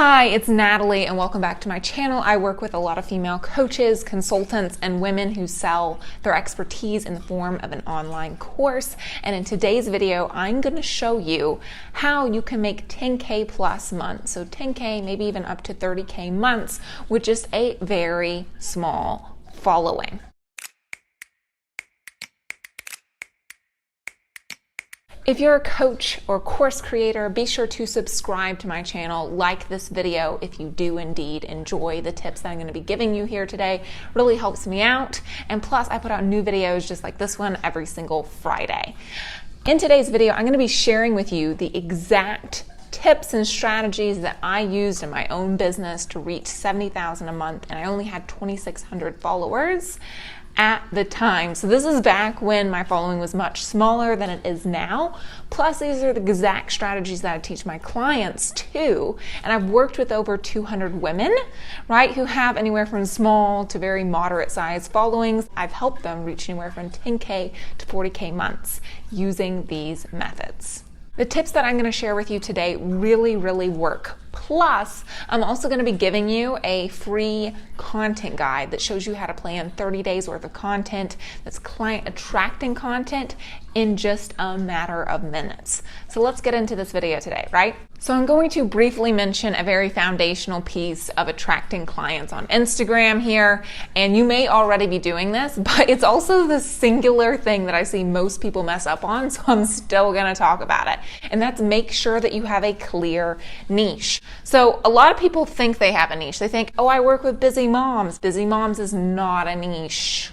Hi, it's Natalie and welcome back to my channel. I work with a lot of female coaches, consultants, and women who sell their expertise in the form of an online course. And in today's video, I'm going to show you how you can make 10K plus months. So 10K, maybe even up to 30K months with just a very small following. If you're a coach or course creator, be sure to subscribe to my channel, like this video if you do indeed enjoy the tips that I'm going to be giving you here today. It really helps me out. And plus, I put out new videos just like this one every single Friday. In today's video, I'm going to be sharing with you the exact tips and strategies that I used in my own business to reach $70,000 a month, and I only had 2,600 followers at the time. So this is back when my following was much smaller than it is now. Plus, these are the exact strategies that I teach my clients too. And I've worked with over 200 women, right, who have anywhere from small to very moderate sized followings. I've helped them reach anywhere from 10K to 40K months using these methods. The tips that I'm going to share with you today really work. Plus, I'm also going to be giving you a free content guide that shows you how to plan 30 days worth of content that's client attracting content in just a matter of minutes. So let's get into this video today, right? So I'm going to briefly mention a very foundational piece of attracting clients on Instagram here. And you may already be doing this, but it's also the singular thing that I see most people mess up on. So I'm still going to talk about it. And that's make sure that you have a clear niche. So a lot of people think they have a niche. They think, oh, I work with busy moms. Busy moms is not a niche.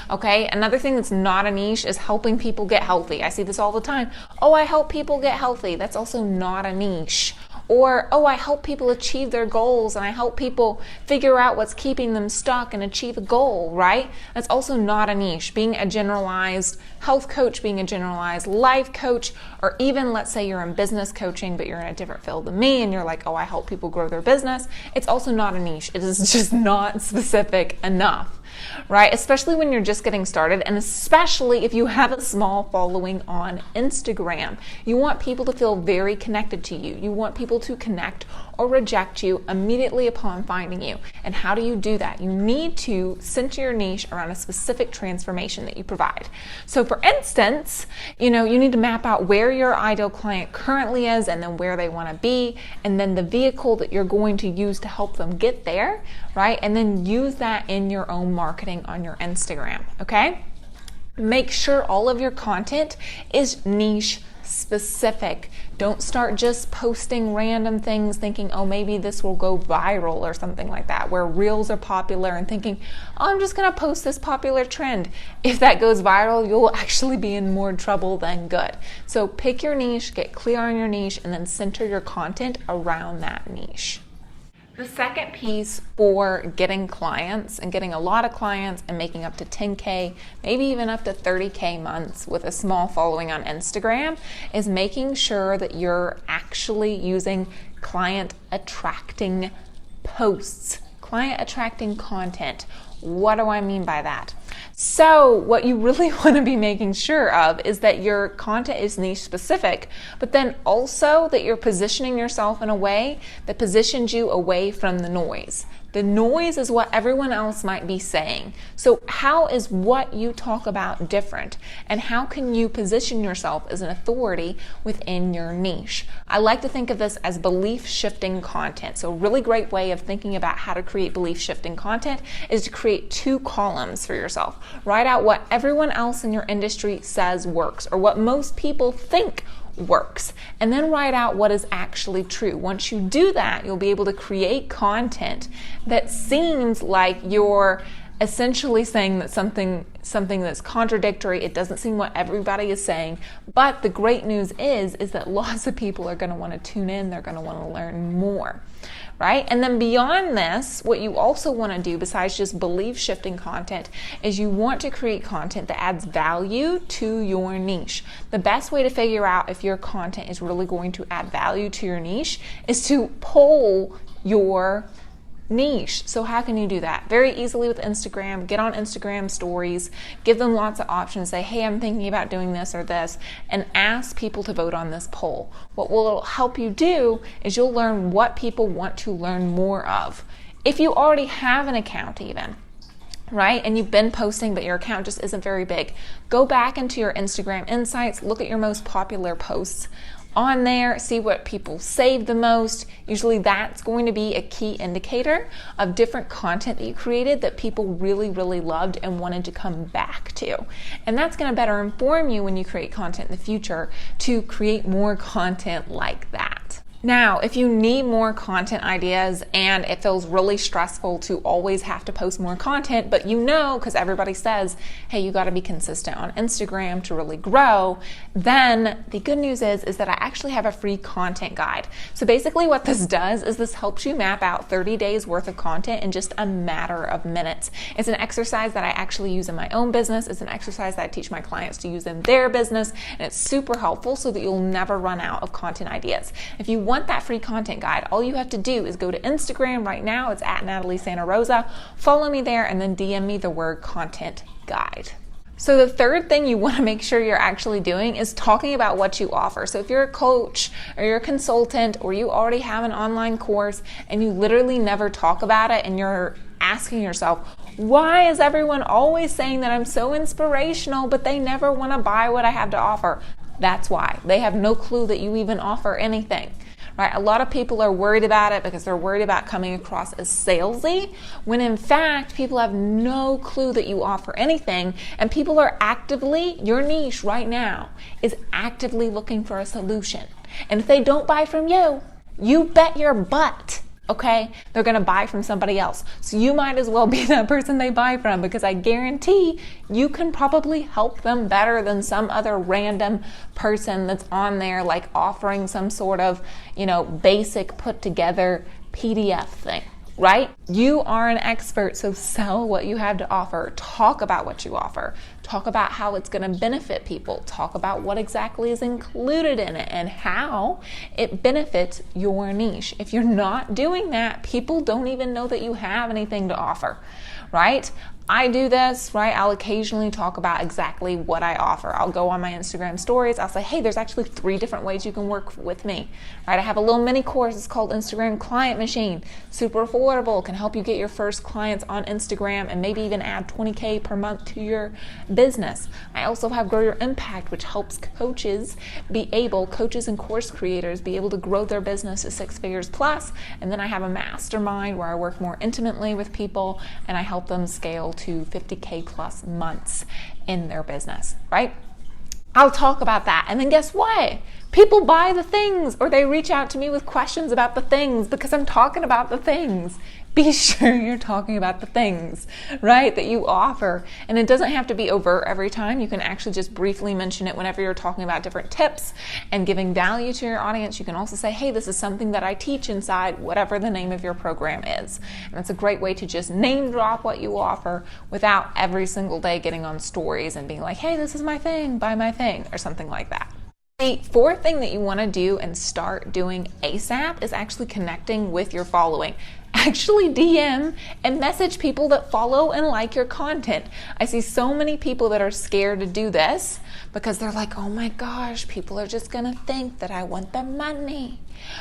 Okay, another thing that's not a niche is helping people get healthy. I see this all the time. Oh, I help people get healthy. That's also not a niche. Or, oh, I help people achieve their goals and I help people figure out what's keeping them stuck and achieve a goal, right? That's also not a niche. Being a generalized health coach, being a generalized life coach, or even let's say you're in business coaching, but you're in a different field than me and you're like, oh, I help people grow their business. It's also not a niche. It is just not specific enough, right? Especially when you're just getting started, and especially if you have a small following on Instagram. You want people to feel very connected to you. You want people to connect or reject you immediately upon finding you. And how do you do that? You need to center your niche around a specific transformation that you provide. So for instance, you need to map out where your ideal client currently is and then where they want to be, and then the vehicle that you're going to use to help them get there, right? And then use that in your own marketing on your Instagram, okay? Make sure all of your content is niche specific. Don't start just posting random things thinking, oh, maybe this will go viral or something like that, where reels are popular and thinking, oh, I'm just going to post this popular trend. If that goes viral, you'll actually be in more trouble than good. So pick your niche, get clear on your niche, and then center your content around that niche. The second piece for getting clients and getting a lot of clients and making up to 10K, maybe even up to 30K months with a small following on Instagram is making sure that you're actually using client attracting posts, client attracting content. What do I mean by that? So what you really want to be making sure of is that your content is niche specific, but then also that you're positioning yourself in a way that positions you away from the noise. The noise is what everyone else might be saying. So how is what you talk about different? And how can you position yourself as an authority within your niche? I like to think of this as belief shifting content. So a really great way of thinking about how to create belief shifting content is to create two columns for yourself. Write out what everyone else in your industry says works, or what most people think works, and then write out what is actually true. Once you do that, you'll be able to create content that seems like you're essentially saying that something that's contradictory. It doesn't seem what everybody is saying, but the great news is that lots of people are going to want to tune in. They're going to want to learn more, right? And then beyond this, what you also want to do besides just belief shifting content is you want to create content that adds value to your niche. The best way to figure out if your content is really going to add value to your niche is to poll your niche. So how can you do that? Very easily with Instagram. Get on Instagram stories, give them lots of options, say, hey, I'm thinking about doing this or this, and ask people to vote on this poll. What will help you do is you'll learn what people want to learn more of. If you already have an account even, right, and you've been posting but your account just isn't very big, go back into your Instagram insights, look at your most popular posts on there, see what people save the most. Usually that's going to be a key indicator of different content that you created that people really, really loved and wanted to come back to. And that's going to better inform you when you create content in the future to create more content like that. Now, if you need more content ideas and it feels really stressful to always have to post more content, but you know, because everybody says, hey, you got to be consistent on Instagram to really grow, then the good news is that I actually have a free content guide. So basically what this does is this helps you map out 30 days worth of content in just a matter of minutes. It's an exercise that I actually use in my own business. It's an exercise that I teach my clients to use in their business, and it's super helpful so that you'll never run out of content ideas. If you want that free content guide, all you have to do is go to Instagram right now. It's at Natalie Santa Rosa. Follow me there and then DM me the word content guide. So the third thing you want to make sure you're actually doing is talking about what you offer. So if you're a coach or you're a consultant or you already have an online course and you literally never talk about it and you're asking yourself, why is everyone always saying that I'm so inspirational but they never want to buy what I have to offer? That's why. They have no clue that you even offer anything. Right? A lot of people are worried about it because they're worried about coming across as salesy, when in fact, people have no clue that you offer anything, and people are actively, your niche right now is actively looking for a solution. And if they don't buy from you, you bet your butt, okay, they're going to buy from somebody else. So you might as well be that person they buy from, because I guarantee you can probably help them better than some other random person that's on there, like offering some sort of, basic put together PDF thing. Right? You are an expert, so sell what you have to offer. Talk about what you offer. Talk about how it's going to benefit people. Talk about what exactly is included in it and how it benefits your niche. If you're not doing that, people don't even know that you have anything to offer, right? I do this, right? I'll occasionally talk about exactly what I offer. I'll go on my Instagram stories. I'll say, hey, there's actually 3 different ways you can work with me, right? I have a little mini course. It's called Instagram Client Machine. Super affordable. Can help you get your first clients on Instagram and maybe even add 20K per month to your business. I also have Grow Your Impact, which helps coaches and course creators be able to grow their business to 6 figures plus. And then I have a mastermind where I work more intimately with people and I help them scale to 50K plus months in their business, right? I'll talk about that. And then guess what? People buy the things, or they reach out to me with questions about the things because I'm talking about the things. Be sure you're talking about the things, right, that you offer. And it doesn't have to be overt every time. You can actually just briefly mention it whenever you're talking about different tips and giving value to your audience. You can also say, hey, this is something that I teach inside whatever the name of your program is. And that's a great way to just name drop what you offer without every single day getting on stories and being like, hey, this is my thing, buy my thing, or something like that. The fourth thing that you want to do and start doing ASAP is actually connecting with your following. Actually DM and message people that follow and like your content. I see so many people that are scared to do this because they're like, oh my gosh, people are just going to think that I want their money,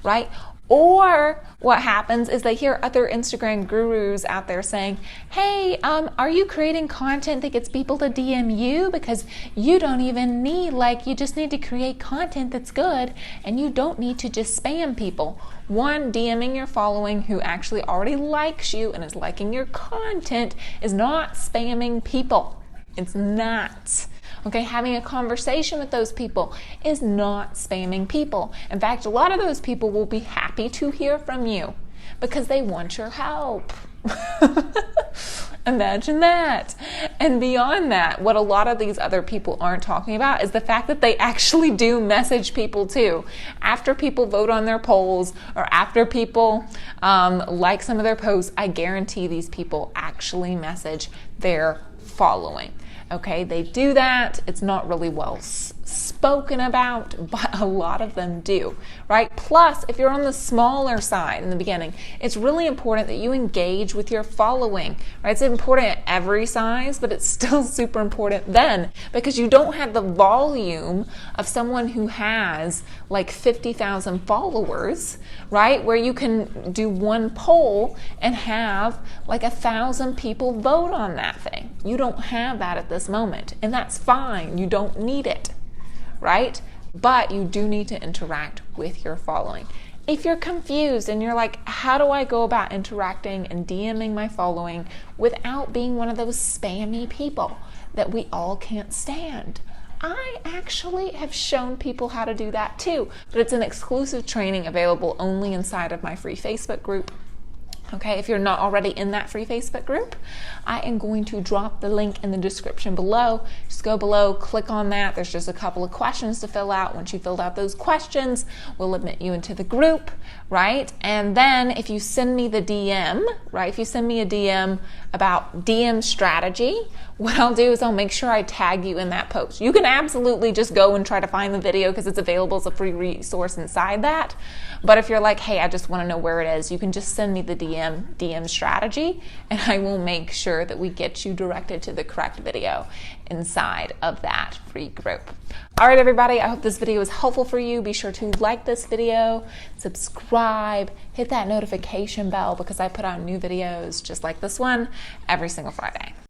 right? Or what happens is they hear other Instagram gurus out there saying, hey, are you creating content that gets people to DM you? Because you don't even need, you just need to create content that's good and you don't need to just spam people. One, DMing your following who actually already likes you and is liking your content is not spamming people. It's not. Okay, having a conversation with those people is not spamming people. In fact, a lot of those people will be happy to hear from you because they want your help. Imagine that. And beyond that, what a lot of these other people aren't talking about is the fact that they actually do message people too. After people vote on their polls or after people like some of their posts, I guarantee these people actually message their following. Okay, they do that. It's not really well spoken about, but a lot of them do, right? Plus, if you're on the smaller side in the beginning, it's really important that you engage with your following, right? It's important at every size, but it's still super important then, because you don't have the volume of someone who has like 50,000 followers, right? Where you can do one poll and have like 1,000 people vote on that thing. You don't have that at this moment, and that's fine. You don't need it, right? But you do need to interact with your following. If you're confused and you're like, how do I go about interacting and DMing my following without being one of those spammy people that we all can't stand? I actually have shown people how to do that too, but it's an exclusive training available only inside of my free Facebook group. Okay, if you're not already in that free Facebook group, I am going to drop the link in the description below. Just go below, click on that. There's just a couple of questions to fill out. Once you filled out those questions, we'll admit you into the group, right? And then if you send me the DM, right? If you send me a DM about DM strategy, what I'll do is I'll make sure I tag you in that post. You can absolutely just go and try to find the video because it's available as a free resource inside that. But if you're like, hey, I just want to know where it is, you can just send me the DM strategy, and I will make sure that we get you directed to the correct video inside of that free group. All right, everybody, I hope this video was helpful for you. Be sure to like this video, subscribe, hit that notification bell because I put out new videos just like this one every single Friday.